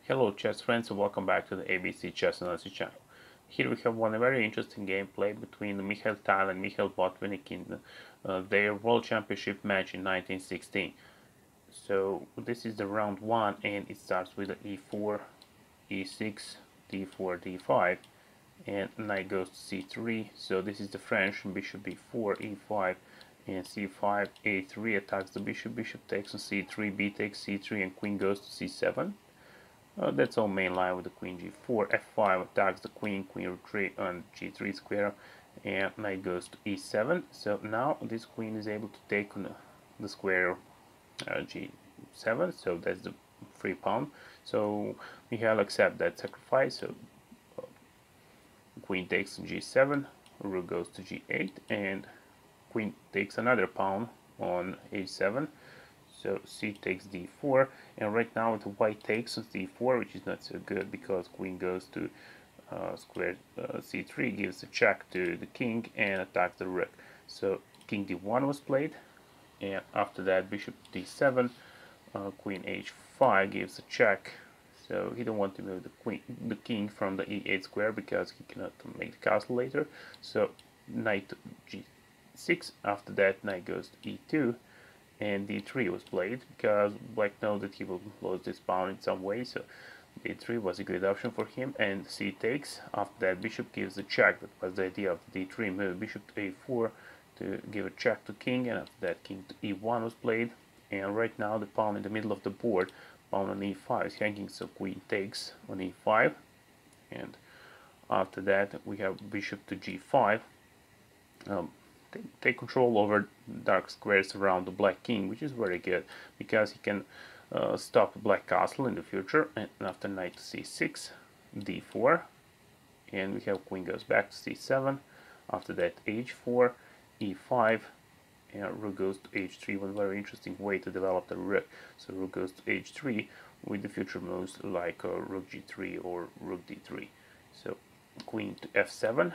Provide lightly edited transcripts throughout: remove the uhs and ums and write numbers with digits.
Hello chess friends and welcome back to the ABC Chess Analysis channel. Here we have one very interesting gameplay between Mikhail Tal and Mikhail Botvinnik in their World Championship match in 1916. So this is the round 1 and it starts with the e4, e6, d4, d5 and knight goes to c3. So this is the French, bishop b4, e5 and c5, a3 attacks the bishop, bishop takes on c3, b takes c3 and queen goes to c7. That's all main line with the queen g4, f5 attacks the queen, queen retreat on g3 square, and knight goes to e7. So now this queen is able to take on the square g7, so that's the free pawn. So Mikhail accept that sacrifice, so queen takes on g7, rook goes to g8, and queen takes another pawn on h7. So c takes d4, and right now the white takes on d4, which is not so good because queen goes to square c3, gives a check to the king and attacks the rook. So king d1 was played, and after that bishop d7, queen h5 gives a check. So he don't want to move the king from the e8 square because he cannot make the castle later. So knight to g6. After that, knight goes to e2. And d3 was played because black knows that he will lose this pawn in some way, so d3 was a good option for him, and c takes. After that bishop gives a check. That was the idea of the d3 move. Bishop to a4 to give a check to king, and after that king to e1 was played, and right now the pawn in the middle of the board, pawn on e5 is hanging, so queen takes on e5, and after that we have bishop to g5. Take control over dark squares around the black king, which is very good because he can stop the black castle in the future. And after knight to c6, d4, and we have queen goes back to c7. After that h4, e5, and rook goes to h3. One very interesting way to develop the rook. So rook goes to h3 with the future moves like rook g3 or rook d3. So queen to f7.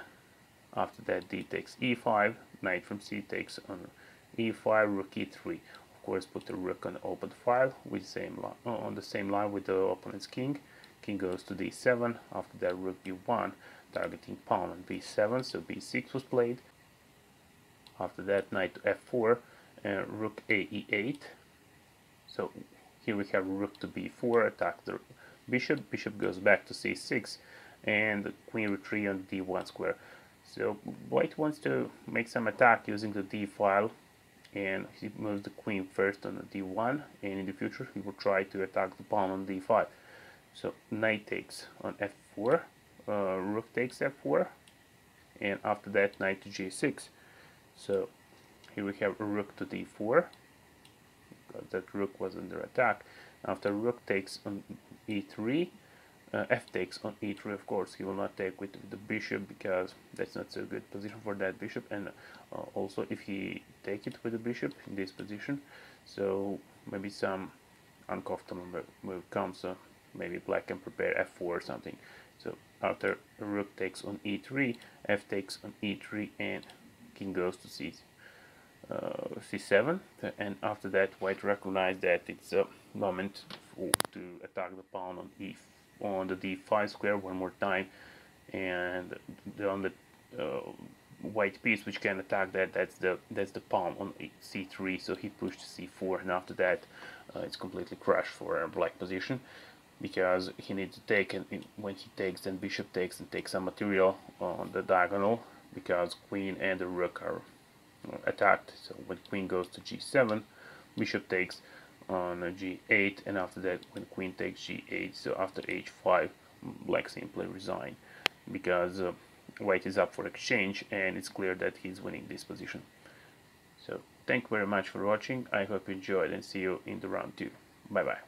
After that d takes e5, knight from c takes on e5, rook e3. Of course, put the rook on the open file with on the same line with the opponent's king. King goes to d7. After that, rook b1, targeting pawn on b7. So b6 was played. After that, knight to f4, and rook a e8. So here we have rook to b4, attack the bishop. Bishop goes back to c6, and the queen retreat on d1 square. So white wants to make some attack using the d file, and he moves the queen first on the d1, and in the future he will try to attack the pawn on d5. So knight takes on f4, rook takes f4, and after that knight to g6. So here we have rook to d4, because that rook was under attack. After rook takes on e3, f takes on e3. Of course he will not take with the bishop because that's not so good position for that bishop, and also if he take it with the bishop in this position, so maybe some uncomfortable move comes, so maybe black can prepare f4 or something. So after rook takes on e3, f takes on e3, and king goes to c7, and after that white recognize that it's a moment to attack the pawn on the d5 square one more time, and on the white piece which can attack that's the pawn on c3. So he pushed c4, and after that it's completely crushed for a black position because he needs to take, and when he takes, then bishop takes and takes some material on the diagonal because queen and the rook are attacked. So when queen goes to g7, bishop takes on g8, and after that when queen takes g8, so after h5 black simply resign because white is up for exchange, and it's clear that he's winning this position. So thank you very much for watching. I hope you enjoyed, and see you in the round 2. Bye bye.